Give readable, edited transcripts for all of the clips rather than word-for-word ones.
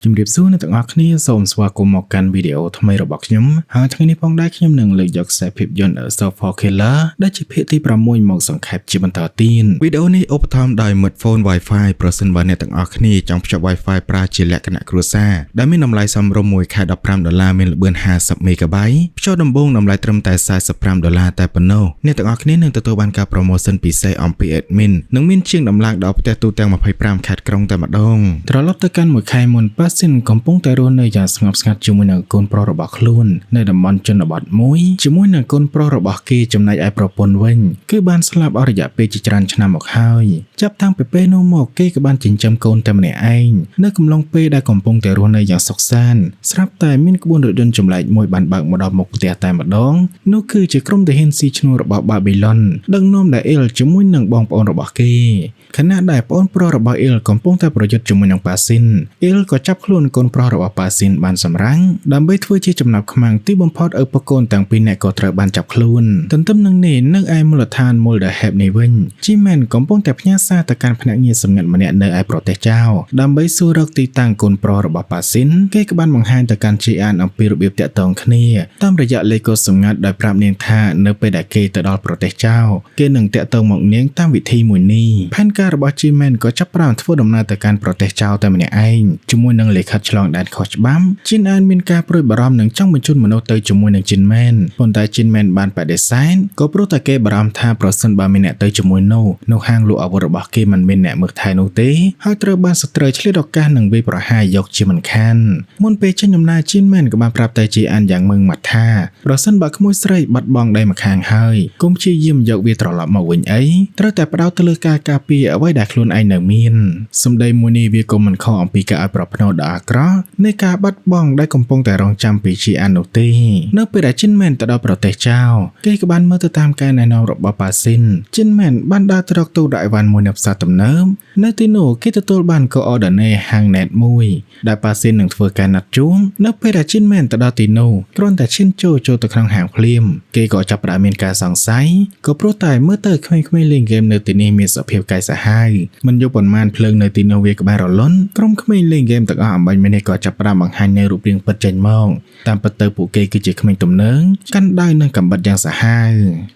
ជំរាបសួរអ្នកទាំងអស់គ្នាសូមស្វាគមន៍មកកាន់វីដេអូថ្មីរបស់ខ្ញុំហើយថ្ងៃនេះផងដែរខ្ញុំនឹងលើកយកខ្សែភាពយន្ត Starfall Killer ដែលជាភាគទី6មកសង្ខេបជាបន្តទៀតវីដេអូនេះឧបត្ថម្ភដោយ Midphone Wi-Fi ប្រសិនបើអ្នកទាំងអស់គ្នាចង់ភ្ជាប់ Wi-Fi ប្រើជាលក្ខណៈគ្រួសារដែលមានតម្លៃសមរម្យមួយខែ$15មានល្បឿន 50MB ភ្ជាប់ដំបូងតម្លៃត្រឹមតែ$45តែប៉ុណ្ណោះអ្នកទាំងអស់គ្នានឹងទទួលបានការ promotion ពិសេសអំពី admin និងមានជាងដំឡើងដល់ផ្ទះទូទាំង25ខេត្តក្រុងតែម្ដងត្រឡប់ទៅកាន់មួយខែមុនសិនកំពុងតែរស់នៅយ៉ាងស្ងប់ស្ងាត់ជាមួយនឹងកូនប្រុសរបស់ខ្លួននៅតំបន់ជនបទមួយជាមួយនឹងកូនប្រុសរបស់គេចំណែកឯប្រពន្ធវិញគឺបានស្លាប់អស់រយៈពេលជាច្រើនឆ្នាំមកហើយចាប់តាំងពីពេលនោះមកគេក៏បានចិញ្ចឹមកូនតែម្នាក់ឯងនៅកំឡុងពេលដែលកំពុងតែរស់នៅយ៉ាងសុខសាន្តស្រាប់តែមានក្បួនរថយន្តចម្លែកមួយបានបើកមកដល់មុខផ្ទះតែម្ដងនោះគឺជាក្រុមទាហានស៊ីឈ្នួលរបស់បាប៊ីឡុនដឹកនាំដោយអ៊ីលជាមួយនឹងបងប្អូនរបស់គេខណៈដែលប្អូនប្រុសរបស់អ៊ីលកំពុងតែប្រយុទ្ធជាមួយនឹងប៉ាស៊ីនអ៊ីលក៏ចាប់ខ្លួនកូនប្រុសរបស់ប៉ាស៊ីនបានសម្រាំងដើម្បីធ្វើជាចំណាប់ខ្មាំងទីបំផុតឪពុកកូនទាំងពីរនាក់ក៏ត្រូវបានចាប់ខ្លួនទន្ទឹមនឹងនេះនៅឯមូលដ្ឋាន Mulderhab នេះវិញជីមែនកំពុងតែផ្ញើសារទៅកាន់ភ្នាក់ងារសម្ងាត់ម្នាក់នៅឯប្រទេសចៅដើម្បីសួររកទីតាំងកូនប្រុសរបស់ប៉ាស៊ីនគេក៏បានបង្ហាញទៅកាន់ជីអានអំពីរបៀបតាក់ទងគ្នាតាមរយៈលេខកូដសម្ងាត់ដោយប្រាប់នាងថានៅពេលដែលគេទៅដល់ប្រទេសចៅគេនឹងតាក់ទងមកនាងតាមវិធីមួយនេះផែនការរបស់ជីមែនក៏ចាប់ផ្ដើមធ្វើដំណើរទៅកាន់ប្រទេសចៅតែម្នាក់ឯងជាមួយនឹងលិខិតឆ្លងដែនខុសច្បាប់ជីនអានមានការព្រួយបារម្ភនឹងចង់បញ្ជូនមនុស្សទៅជាមួយនឹងជីនមែនប៉ុន្តែជីនមែនបានបដិសេធក៏ព្រោះតែគេបារម្ភថាប្រសិនបើមានអ្នកទៅជាមួយនោះហាងលក់អាវុធរបស់គេមិនមានអ្នកមើលថែនោះទេហើយត្រូវបានសត្រូវឆ្លៀតឱកាសនឹងវាយប្រហារយកជាមិនខានមុនពេលចេញដំណើរជីនមែនក៏បានប្រាប់ទៅជីអានយ៉ាងម៉ឺងម៉ាត់ថាប្រសិនបើក្មួយស្រីបាត់បង់ដៃម្ខាងហើយកុំព្យាយាមយកវាត្រឡប់មកវិញអីត្រូវតែផ្ដោតទៅលើការការពារអ្វីដែលខ្លួនឯងនៅមានសម្ដីមួយនេះវាក៏មិនខុសអំពីការឲ្យប្រភ្នូតដ៏អាក្រក់នៃការបាត់បង់ដែលកំពុងតែរងចាំពីជីអាននោះទេនៅពេលដែលជីនមែនទៅដល់ប្រទេសចៅគេក៏បានមើលទៅតាមការណែនាំរបស់ប៉ាស៊ីនជីនមែនបានដើរទៅរកទូរ៉ាអីវ៉ាន់មួយនៅផ្សារទំនើបនៅទីនោះគេទទួលបានកូអូដឺណេហាងណេតមួយដែលប៉ាស៊ីននឹងធ្វើការណាត់ជួបនៅពេលដែលជីនមែនទៅដល់ទីនោះគ្រាន់តែឈានចូលទៅក្នុងហាងភ្លាមគេក៏ចាប់ផ្ដើមមានការសង្ស័យក៏ព្រោះតែមើលទៅក្មេងៗលេងហ្គេមនៅទីនេះមានសភាពកាយសាហាវមិនយកប៉ុន្មានភ្លើងនៅទីនោះវាក៏បានរលន់ក្រុមក្មេងលេងហ្គេមទាំងអស់អំបញ្ញនេះក៏ចាប់ផ្ដើមបង្ហាញនៅរូបរាងពិតចេញមកតាមពិតទៅពួកគេគឺជាក្មេងទំនើងកាន់ដៃនឹងកាំបិតយ៉ាងសាហាវ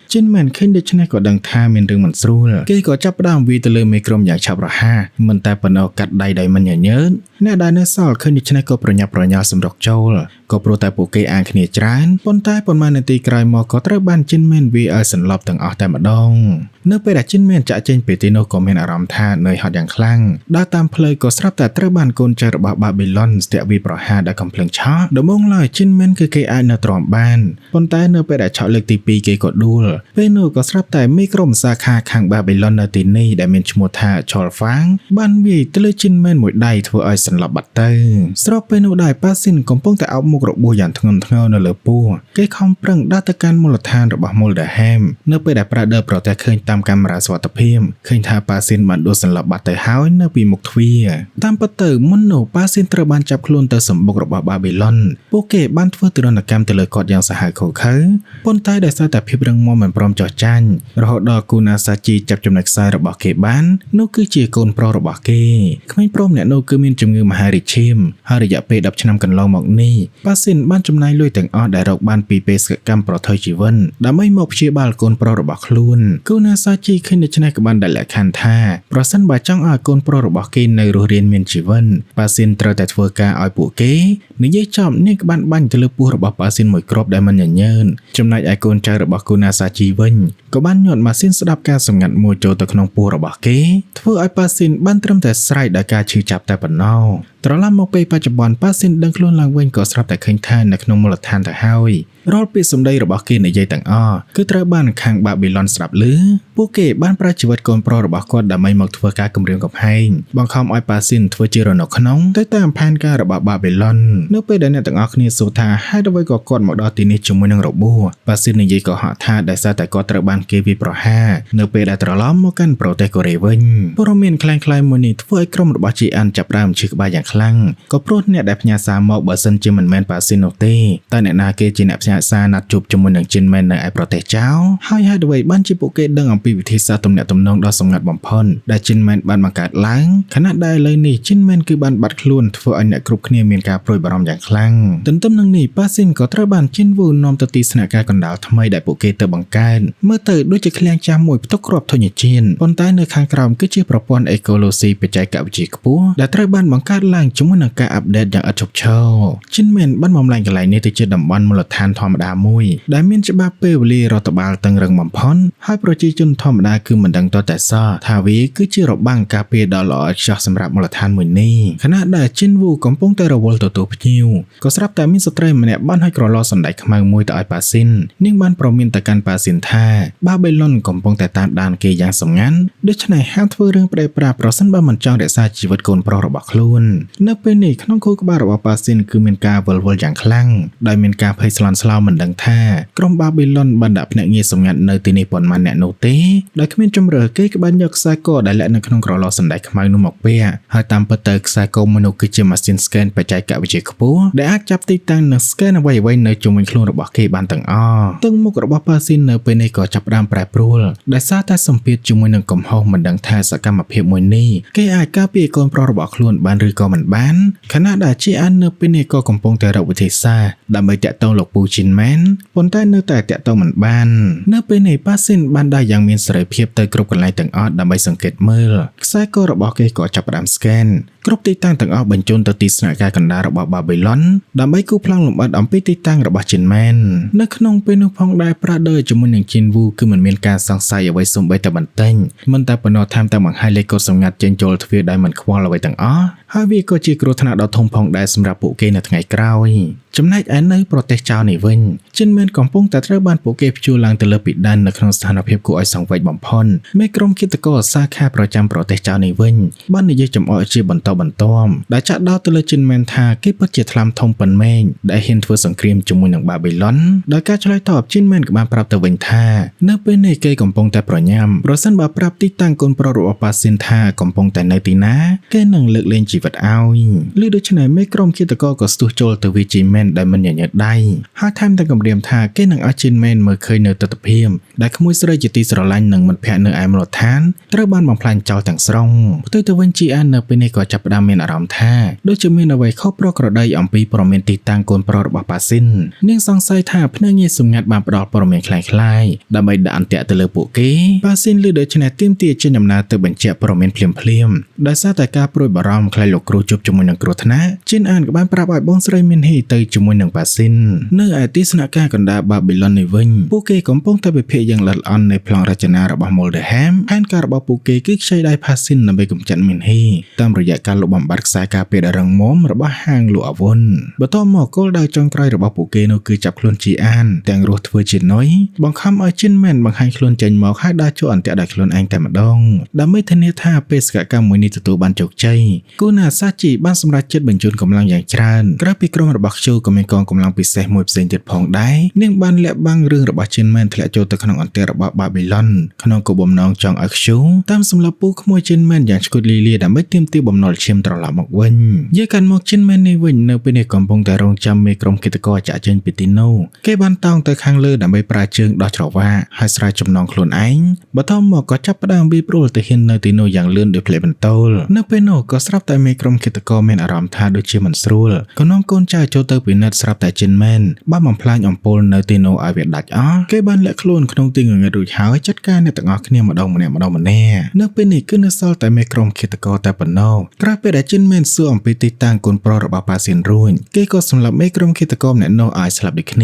ជីនមែនឃើញដូច្នេះក៏ដឹងថាមានរឿងមិនស្រួលគេក៏ចាប់ផ្ដើមវាយទៅលើមេក្រុមយ៉ាងឆាប់រហ័សមិនតែប៉ុណ្ណោះកាត់ដៃដោយមិនញញើតអ្នកដែលនៅសល់ឃើញដូច្នេះក៏ប្រញាប់ប្រញាល់សម្រុកចូលក៏ព្រោះតែពួកគេអានគ្នាច្រើនប៉ុន្តែប៉ុន្មាននាទីក្រោយមកក៏ត្រូវបានជីនមែនវាយឲ្យសន្លប់ទាំងអស់តែម្ដងនៅពេលដែលជីនមែនចាក់ចេញពីទីនោះក៏មានអារម្មណ៍ថានឿយហត់យ៉ាងខ្លាំងដើរតាមផ្លូវក៏ស្រាប់តែត្រូវបានកូនចៅរបស់បាប៊ីឡុនស្ទាក់វាយប្រហារដោយកំភ្លើងឆក់ដំបូងឡើយជីនមែនគឺគេអាចនៅទ្រាំបានប៉ុន្តែនៅពេលដែលឆក់លើកទី2គេក៏ដួលពេលនោះក៏ស្រាប់តែមីក្រុមសាខាខាងបាប៊ីឡុននៅទីនេះដែលមានឈ្មោះថាឆលហ្វាងបានវាយទៅលើជីនមែនមួយដៃធ្វើឲ្យសន្លប់បាត់ទៅស្របពេលនោះដែរប៉ាស៊ីនកំពុងតែអោបមុខរបួសយ៉ាងធ្ងន់ធ្ងរនៅលើពោះគេខំប្រឹងដើរទៅកាន់មូលដ្ឋានរបស់ Mulderham នៅពេលដែលPraderប្រទះឃើញតាមកាមេរ៉ាសុវត្ថិភាពឃើញថាប៉ាស៊ីនបានដួលសន្លប់បាត់ទៅហើយនៅពីមុខទ្វារតាមពិតទៅមុននោះប៉ាស៊ីនត្រូវបានចាប់ខ្លួនទៅសម្បុករបស់បាប៊ីឡុនពួកគេបានធ្វើទរណកម្មទៅលើគាត់យ៉ាងសាហាវឃោរឃៅប៉ុន្តែដោយសារតែភាពរឹងមាំមិនព្រមចោះចាញ់រហូតដល់គូណាសាជីចាប់ចំណុចខ្សែរបស់គេបាននោះគឺជាកូនប្រុសរបស់គេក្មេងប្រុសម្នាក់នោះគឺមានជំងឺមហារីកឈាមហើយរយៈពេល10ឆ្នាំកន្លងមកនេះប៉ាស៊ីនបានចំណាយលុយទាំងអស់ដែលរកបានពីបេសកកម្មប្រថុយជីវិនដើម្បីមកព្យាបាលកូនប្រុសរបស់ខ្លួនគូណាសាជីឃើញដូច្នេះក៏បានដាក់លក្ខខណ្ឌថាប្រសិនបើចង់ឲ្យកូនប្រុសរបស់គេនៅរស់រានមានជីវិនប៉ាស៊ីនត្រូវតែធ្វើការឲ្យពួកគេនិយាយចំនាងក៏បានបាញ់ទៅលើពោះរបស់ប៉ាស៊ីនមួយគ្រាប់ដែលមិនញញើតចំណែកឯកូនចៅរបស់គូណាសាជីវិញក៏បានញាត់ម៉ាស៊ីនស្ដាប់ការសម្ងាត់មួយចូលទៅក្នុងពោះរបស់គេធ្វើឲ្យប៉ាស៊ីនបានត្រឹមតែស្រែកដោយការឈឺចាប់តែប៉ុណ្ណោះត្រឡប់មកពេលបច្ចុប្បន្នប៉ាស៊ីនដឹងខ្លួនឡើងវិញក៏ស្រាប់តែឃើញថានៅក្នុងមូលដ្ឋានទៅហើយរាល់ពាក្យសម្ដីរបស់គេនិយាយទាំងអស់គឺត្រូវបានខាងបាប៊ីឡុនស្ដាប់ឮពួកគេបានប្រើជីវិតកូនប្រុសរបស់គាត់ដើម្បីមកធ្វើការគំរាមកំហែងបង្ខំឲ្យប៉ាស៊ីនធ្វើជារនុកក្នុងទៅតាមផែនការរបស់បាប៊ីឡុននៅពេលដែលអ្នកទាំងអស់គ្នាសួរថាហេតុអ្វីក៏គាត់មកដល់ទីនេះជាមួយនឹងរបួសប៉ាស៊ីននិយាយកុហកថាដោយសារតែគាត់ត្រូវបានគេវាយប្រហារនៅពេលដែលត្រឡប់មកកាន់ប្រទេសកូរ៉េវិញព័ត៌មានคล้ายៗមួយនេះធ្វើឲ្យក្រុមរបស់ជីអានចាប់ផ្ដើមឈឺក្បាលយ៉ាងខ្លាំងក៏ព្រោះអ្នកដែលផ្ញើសារមកបើសិនជាមិនមែនប៉ាស៊ីននោះទេតែអ្នកណាគេជាអ្នកផ្ញើ ញ្ញាសារណាត់ជួបជាមួយនឹងជីនមែននៅឯប្រទេសចៅហើយហេតុអ្វីបានជាពួកគេដឹងអំពីវិធីសាស្ត្រទំនាក់ទំនងដ៏សម្ងាត់បំផុតដែលជីនមែនបានបង្កើតឡើងខណៈដែលឥឡូវនេះជីនមែនគឺបានបាត់ខ្លួនធ្វើឲ្យអ្នកគ្រប់គ្នាមានការព្រួយបារម្ភយ៉ាងខ្លាំងទន្ទឹមនឹងនេះប៉ាស៊ីនក៏ត្រូវបានជីនវូនាំទៅទីស្នាក់ការកណ្ដាលថ្មីដែលពួកគេទៅបង្កើតមើលទៅដូចជាឃ្លាំងចាស់មួយផ្ទុកគ្រាប់ធញ្ញជាតិប៉ុន្តែនៅខាងក្រោមគឺជាប្រព័ន្ធអេកូឡូស៊ីបច្ចេកវិទ្យាខ្ពស់ដែលត្រូវបានបង្កើតឡើងជាមួយនឹងការអាប់ដេតយ៉ាងឥតឈប់ឈរជីនមែនបានបំលែងកន្លែងនេះទៅជាតំបន់មូលដ្ឋានធម្មតាមួយដែលមានច្បាប់ពេលវេលារដ្ឋបាលតឹងរឹងបំផុតហើយប្រជាជនធម្មតាគឺមិនដឹងតតែសោះថាវាគឺជារបាំងការពារដ៏ល្អឥតខ្ចោះសម្រាប់មូលដ្ឋានមួយនេះខណៈដែលជីនវូកំពុងតែរវល់ទទួលភ្ញៀវក៏ស្រាប់តែមានស្ត្រីម្នាក់បានឲ្យក្រឡសណ្ដែកខ្មៅមួយទៅឲ្យប៉ាស៊ីននាងបានប្រមានទៅកាន់ប៉ាស៊ីនថាបាបេឡុនកំពុងតែតាមដានគេយ៉ាងសម្ងាត់ដូច្នេះហាមធ្វើរឿងផ្ដេសផ្ដាសប្រសិនបើមិនចង់រក្សាជីវិតកូនប្រុសរបស់ខ្លួននៅពេលនេះក្នុងខួរក្បាលរបស់ប៉ាស៊ីនគឺមានការវល់វល់យ៉ាងខ្លាំងដោយមានការភ័យស្លន់ស្លោមិនដឹងថាក្រុមបាបេឡុនបានដាក់ភ្នាក់ងារសម្ងាត់នៅទីនេះប៉ុន្មានអ្នកនោះទេដោយគ្មានជំរឿគេក៏បានយកខ្សែកដែលលាក់នៅក្នុងក្រឡសណ្ដែកខ្មៅនោះមកពាក់ហើយតាមពិតទៅខ្សែកមួយនោះគឺជាម៉ាស៊ីនស្កេនបច្ចេកវិទ្យាខ្ពស់ដែលអាចចាប់ទីតាំងនិងស្កេនអ្វីៗនៅជុំវិញខ្លួនរបស់គេបានទាំងអស់ទាំងមុខរបស់ប៉ាស៊ីននៅពេលនេះក៏ចាប់ផ្ដើមប្រែប្រួលដោយសារតែសម្ពាធជាមួយនឹងកំហុសមិនដឹងថាសកម្មភាពមួយនេះគេអាចការពារកូនប្រុសរបស់ខ្លួនបានឬក៏មិនបានខណៈដែលជាអាននៅពេលនេះក៏កំពុងតែរកវិធីសាស្ត្រដើម្បីតាក់ទងលោកពូជីនមែនប៉ុន្តែនៅតែតាក់ទងមិនបាននៅពេលនេះប៉ាស៊ីនបានដើរយ៉ាងមានសេរីភាពទៅគ្រប់កន្លែងទាំងអស់ដើម្បីសង្កេតមើលខ្សែករបស់គេក៏ចាប់ផ្ដើមស្កេនគ្រប់ទីតាំងទាំងអស់បញ្ជូនទៅទីស្នាក់ការកណ្ដាលរបស់បាបេឡុនដើម្បីគូប្លង់លម្អិតអំពីទីតាំងរបស់ជីនមែននៅក្នុងពេលនោះផងដែរប្រាដឺជាមួយនឹងជីនវូគឺមិនមានការសង្ស័យអ្វីសូម្បីតែបន្តិចមិនតែប៉ុណ្ណោះថែមទាំងបង្ហាញលេខកូដសម្ងាត់ចេញចូលទ្វារដោយមិនខ្វល់អ្វីទាំងអស់ហើយវាក៏ជាគ្រោះថ្នាក់ដ៏ធំផងដែរសម្រាប់ពួកគេនៅថ្ងៃក្រោយចំណែកឯនៅប្រទេសចៅនេះវិញជីនមែនកំពុងតែត្រូវបានពួកគេព្យួរឡើងទៅលើពិដាននៅក្នុងស្ថានភាពគួរឲ្យសង្វេគបំផុតមេក្រុមគិតករសាខាប្រចាំប្រទេសចៅនេះវិញបាននិយាយចំអកជាបន្តបន្ទាប់ដែលចាក់ដោតទៅលើជីនមែនថាគេពិតជាថ្លាំធំប៉ុនម៉េងដែលហ៊ានធ្វើសង្គ្រាមជាមួយនឹងបាបេឡុនដោយការឆ្លើយតបជីនមែនក៏បានប្រាប់ទៅវិញថានៅពេលនេះគេកំពុងតែប្រញាប់ប្រសិនបើប្រាប់ទីតាំងកូនប្រុសរបស់ប៉ាស៊ីនថាកំពុងតែនៅទីណាគេនឹងលើកលែងជីវិតឲ្យឬដូច្នេះមេក្រុមគិតករក៏ស្ទុះចូលទៅវាជីនមែនដែលមិនញញើតដៃហើយថែមទាំងគម្រាមថាគេនឹងឲ្យជីនមែនមើលឃើញនៅទស្សនវិជ្ជាដែលក្មួយស្រីជាទីស្រឡាញ់និងមិត្តភក្តិនៅឯមូលដ្ឋានត្រូវបានបំផ្លាញចោលទាំងស្រុងផ្ទុយទៅវិញជីអាននៅពេលនេះក៏ចាប់ផ្ដើមមានអារម្មណ៍ថាដូចជាមានអ្វីខុសប្រក្រតីអំពីព័ត៌មានទីតាំងកូនប្រុសរបស់ប៉ាស៊ីននាងសង្ស័យថាភ្នាក់ងារសម្ងាត់បានផ្ដល់ព័ត៌មានคล้ายៗដើម្បីដាក់អន្ទាក់ទៅលើពួកគេប៉ាស៊ីនឮដូច្នេះទាមទារចេញដំណើរទៅបញ្ជាក់ព័ត៌មានភ្លាមៗដោយសារតែការព្រួយបារម្ភខ្លាចលោកគ្រូជួបជាមួយនឹងគ្រោះថ្នាក់ជីនអានក៏បានប្រាប់ឲ្យបងស្រីមីនហ៊ីទៅជាមួយនឹងប៉ាស៊ីននៅឯទីស្នាក់ការកណ្ដាលបាបេឡុននេះវិញពួកគេកំពុងតែវិភាគយ៉ាងល្អិតល្អន់នៃប្លង់រចនារបស់ Moldeham ផែនការរបស់ពួកគេគឺខ្ចីដៃប៉ាស៊ីនដើម្បីកម្ចាត់មីនហ៊ីតាមរយៈការលុបបំបាត់ខ្សែការពារដ៏រឹងមាំរបស់ហាងលក់អាវុធបន្ទាប់មកគោលដៅចុងក្រោយរបស់ពួកគេនោះគឺចាប់ខ្លួនជីអានទាំងរស់ធ្វើជានុយបង្ខំឲ្យជីនមែនបង្ហាញខ្លួនចេញមកហើយដើរចូលអន្ទាក់ដោយខ្លួនឯងតែម្ដងដើម្បីធានាថាបេសកកម្មមួយនេះទទួលបានជោគជ័យគូណាសាជីបានសម្រេចចិត្តបញ្ជូនកម្លាំងយ៉ាងច្រើនក្រៅពីក្រុមរបស់ខ្ជូក៏មានកងកម្លាំងពិសេសមួយផ្សេងទៀតផងដែរនាងបានលាក់បាំងរឿងរបស់ជីនមែនធ្លាក់ចូលទៅក្នុងអន្ទាក់របស់បាបេឡុនក្នុងគោលបំណងចង់ឲ្យខ្ជូតាមសម្លាប់ពូក្មួយជីនមែនយ៉ាងឆ្កួតលីលាដើម្បីទាមទារបំណុលឈាមត្រឡប់មកវិញយកកាន់មកជីនមែននេះវិញនៅពេលនេះកំពុងតែរងចាំមេក្រុមគិតករចាក់ចេញពីទីនោះគេបានតោងទៅខាងលើដើម្បីប្រើជើងដោះច្រវាក់ហើយស្រែកចំណងខ្លួនឯងបន្ទាប់មកក៏ចាប់ផ្ដើមវាយព្រួលទៅហ៊ាននៅទីនោះយ៉ាងលឿនដោយផ្លេចបន្ទោលនៅពេលនោះក៏ស្រាប់តែមេក្រុមគិតករមានអារម្មណ៍ថាដូចជាមិនស្រួលក៏នាំកូនចៅចូលទៅពិនិត្យស្រាប់តែជីនមែនបានបំផ្លាញអំពូលនៅទីនោះឲ្យវាដាច់អស់គេបានលាក់ខ្លួនក្នុងទីងងឹតរួចហើយចាត់ការអ្នកទាំងអស់គ្នាម្ដងម្នាក់នៅពេលនេះគឺនៅសល់តែមេក្រុមគិតករតែប៉ុណ្ណោះក្រោយពេលដែលជីនមែនសួរអំពីទីតាំងកូនប្រុសរបស់ប៉ាស៊ីនរួចគេក៏សម្លាប់មេក្រុមគិតករម្នាក់នោះឲ្យស្លាប់ដូចគ្នា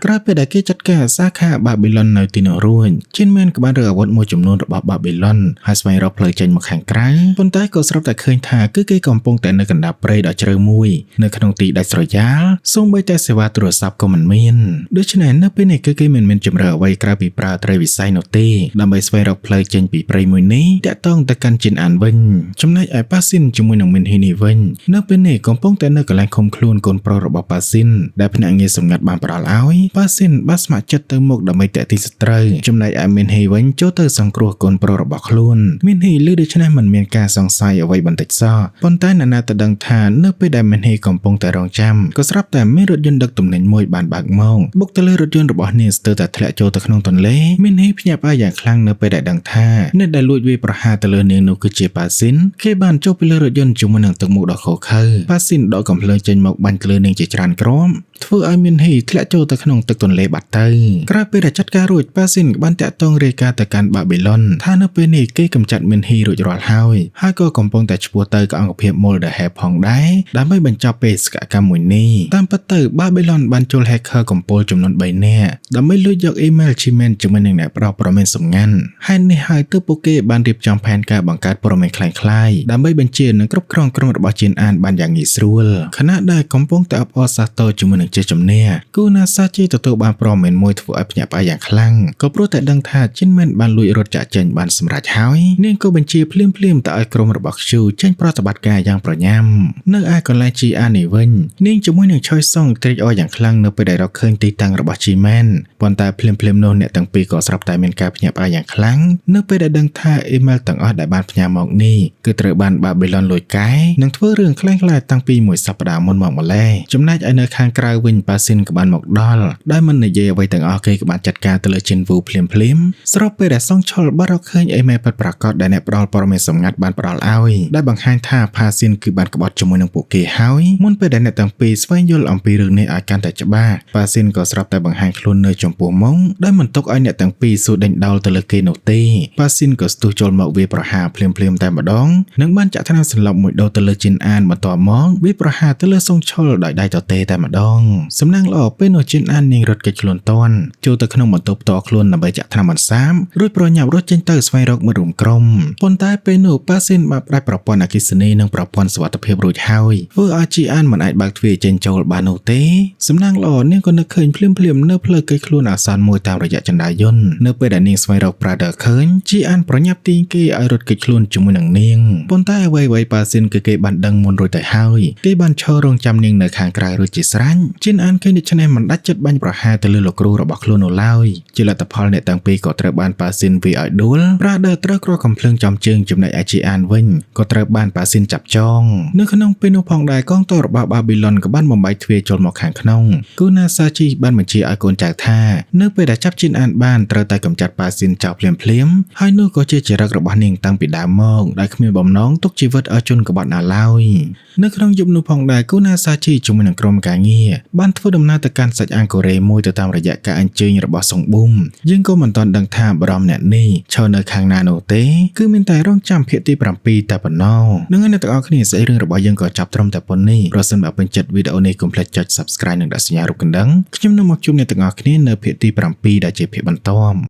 ក្រោយពេលដែលគេចាត់ការសាខាបាបេឡុននៅទីនោះរួចជីនមែនក៏បានរើអាវុធមួយចំនួនរបស់បាបេឡុនហើយស្វែងរកផ្លូវចេញមកខាងក្រៅប៉ុន្តែក៏ស្រាប់តែឃើញថាគឺគេកំពុងតែនៅកណ្ដាប់ព្រៃដ៏ជ្រៅមួយនៅក្នុងទីដាច់ស្រយាលសូម្បីតែសេវាទូរស័ព្ទក៏មិនមានដូច្នេះនៅពេលនេះគឺគេមិនមានជំរឿអ្វីក្រៅពីប្រើត្រីវិស័យនោះទេដើម្បីស្វែងរកផ្លូវចេញពីព្រៃមួយនេះតាក់ទងទៅកាន់ជីនអានវិញចំណែកឯប៉ាស៊ីន ជាមួយនឹងមីនហ៊ីនេះវិញនៅពេលនេះកំពុងតែនៅកន្លែងឃុំខ្លួនកូនប្រុសរបស់ប៉ាស៊ីនដែលភ្នាក់ងារសម្ងាត់បានផ្ដល់ឲ្យប៉ាស៊ីនបានស្ម័គ្រចិត្តទៅមុខដើម្បីតាក់ទីសត្រូវចំណែកឯមីនហ៊ីវិញចូលទៅសង្គ្រោះកូនប្រុសរបស់ខ្លួនមីនហ៊ីឮដូច្នេះមិនមានការសង្ស័យអ្វីបន្តិចសោះប៉ុន្តែអ្នកណាទៅដឹងថានៅពេលដែលមីនហ៊ីកំពុងតែរងចាំក៏ស្រាប់តែមានរថយន្តដឹកទំនិញមួយបានបើកមកបុកទៅលើរថយន្តរបស់នាងស្ទើរតែធ្លាក់ចូលទៅក្នុងទន្លេមីនហ៊ីភ្ញាក់ផ្អើលយ៉ាងខ្លាំងនៅពេលដែលដឹងថាអ្នកដែលលួចវាយប្រហារទៅលើនាងនោះគឺជាប៉ាស៊ីនគេបានចុះពីលើរថយន្តជាមួយនឹងទឹកមុខដ៏ខូខើប៉ាស៊ីនដកកំភ្លើងចេញមកបាញ់ទៅលើនាងជាច្រើនគ្រាប់ធ្វើឲ្យមីនហ៊ីធ្លាក់ចូលទៅក្នុងទឹកទន្លេបាត់ទៅក្រោយពេលដែលចាត់ការរួចប៉ាស៊ីនបានតាក់ទងរាយការណ៍ទៅកាន់បាប៊ីឡុនថានៅពេលនេះគេកម្ចាត់មីនហ៊ីរួចរាល់ហើយក៏កំពុងតែឈ្មោះទៅក៏អង្គភាពមូលដឺហេផងដែរដើម្បីបញ្ចប់បេសកកម្មមួយនេះតាមពិតទៅបាប៊ីឡុនបានចូល hacker កំពូលចំនួន3នាក់ដើម្បីលួចយកអ៊ីមែល Gmail ជាមួយនឹងអ្នកផ្ដល់ព័ត៌មានសម្ងាត់ហើយនេះហើយទើបពួកគេបានរៀបចំផែនការបង្កើតព័ត៌មានคล้ายៗដើម្បីបញ្ជានិងគ្រប់គ្រងក្រុមរបស់จีนអានបានយ៉ាងងាយស្រួលខណៈដែលកំពុងតែអបអរសាទរជាមួយនឹងជាជំនះគូណាសាជីទទួលបានព័ត៌មានមួយធ្វើឲ្យភ្ញាក់ផ្អើលយ៉ាងខ្លាំងក៏ព្រោះតែដឹងថាជីនមែនបានលួចរត់ចាក់ចេញបានសម្រេចហើយនាងក៏បញ្ជាភ្លាមៗទៅឲ្យក្រុមរបស់ Q ចេញប្រតិបត្តិការយ៉ាងប្រញាប់នៅឯកន្លែងជីអាននេះវិញនាងជាមួយនឹងឆយសុងត្រេកអរយ៉ាងខ្លាំងនៅពេលដែលរកឃើញទីតាំងរបស់ជីមែនប៉ុន្តែភ្លាមៗនោះអ្នកទាំងពីរក៏ស្រាប់តែមានការភ្ញាក់ផ្អើលយ៉ាងខ្លាំងនៅពេលដែលដឹងថាអ៊ីមែលទាំងអស់ដែលបានផ្ញើមកនេះគឺត្រូវបានបាប៊ីឡុនលួចកែនិងធ្វើរឿងខ្លាំងៗតាំងពីមួយសប្តាហ៍មុនមកម្ល៉េះចំណែកឯនៅខាងក្រៅវិញប៉ាស៊ីនក៏បានមកដល់ដែលមិននិយាយអ្វីទាំងអស់គេក៏បានចាត់ការទៅលើជីនវូភ្លាមស្របពេលដែលសងឆុលបានរកឃើញអេមែលពិតប្រាកដដែលអ្នកផ្ដល់ព័ត៌មានសម្ងាត់បានផ្ដល់ឲ្យដែលបង្ហាញថាប៉ាស៊ីនគឺបានក្បត់ជាមួយនឹងពួកគេហើយមុនពេលដែលអ្នកទាំងពីរស្វែងយល់អំពីរឿងនេះឲ្យកាន់តែច្បាស់ប៉ាស៊ីនក៏ស្រាប់តែបង្ហាញខ្លួននៅចំពោះមុងដែលមិនទុកឲ្យអ្នកទាំងពីរសួរដេញដោលទៅលើគេនោះទេប៉ាស៊ីនក៏ស្ទុះចូលមកវាប្រហារភ្លាមតែម្ដងនិងបានចាក់ថ្នាំសន្លប់មួយដូរទៅលើជីនអានបន្ទាប់មកវាប្រហារទៅលើសងឆុលដោយដៃទទេតែម្ដងសំណាងល្អពេលនោះជីនអាននាងរត់គេចខ្លួនតាន់ចូលទៅក្នុងបន្ទប់ផ្ទាល់ខ្លួនដើម្បីចាក់ថ្នាំបន្សាបរួចប្រញាប់រត់ចេញទៅស្វែងរកមិត្តរួមក្រុមប៉ុន្តែពេលនោះប៉ាស៊ីនបានផ្ដាច់ប្រព័ន្ធអគ្គិសនីនិងប្រព័ន្ធសុវត្ថិភាពរួចហើយធ្វើឲ្យជីអានមិនអាចបើកទ្វារចេញចូលបាននោះទេសំណាងល្អនាងក៏នឹកឃើញភ្លាមនៅផ្លូវគេចខ្លួនអាសន្នមួយតាមរយៈចន្ទាយន្តនៅពេលដែលនាងស្វែងរក Prader ឃើញជីអានប្រញាប់ទាញគេឲ្យរត់គេចខ្លួនជាមួយនឹងនាងប៉ុន្តែអ្វីៗប៉ាស៊ីនគឺគេបានដឹងមុនរួចទៅហើយគេបានឈររងចាំនាងនៅខាងក្រៅរួចជាស្រេចជីនអានឃើញដូច្នេះមិនដាច់ចិត្តបាញ់ប្រហារទៅលើលោកគ្រូរបស់ខ្លួននោះឡើយជាលទ្ធផលអ្នកទាំងពីរក៏ត្រូវបានប៉ាស៊ីនវាយឲ្យដួល Prader ត្រូវក្រកំភ្លើងចំជើងចំណែកឯជីអានវិញក៏ត្រូវបានប៉ាស៊ីនចាប់ចងនៅក្នុងពេលនោះផងដែរកងទ័ពរបស់បាប៊ីឡុនក៏បានបំបែកទ្វារចូលមកខាងក្នុងគូណាសាជីបានបញ្ជាឲ្យកូនចៅថានៅពេលដែលចាប់ជីនអានបានត្រូវតែកម្ចាត់ប៉ាស៊ីនចោលភ្លាមហើយនោះក៏ជាចរិតរបស់នាងតាំងពីដើមមកដែលគ្មានបំណងទុកជីវិតឲ្យជនក្បត់ណាឡើយនៅក្នុងយប់នោះផងដែរគូណាសាជីជាមួយនឹងក្រុមការងារបានធ្វើដំណើរទៅកាន់សាច់អាំងកូរ៉េមួយទៅតាមរយៈការអញ្ជើញរបស់សុងប៊ុំយើងក៏មិនទាន់ដឹងថាបរិមអ្នកនេះឈរនៅខាងណានោះទេគឺមានតែរងចាំភាគទី7តែប៉ុណ្ណោះនឹងអ្នកទាំងអស់គ្នាស្អីរឿងរបស់យើងក៏ចាប់ត្រឹមតែប៉ុណ្នេះប្រសិនបើពេញចិត្តវីដេអូនេះកុំភ្លេចចុច Subscribe និងដាក់សញ្ញារូបកណ្ដឹងខ្ញុំនឹងមកជួបអ្នកទាំងអស់គ្នានៅភាគទី7ដែលជាភាគបន្ទាប់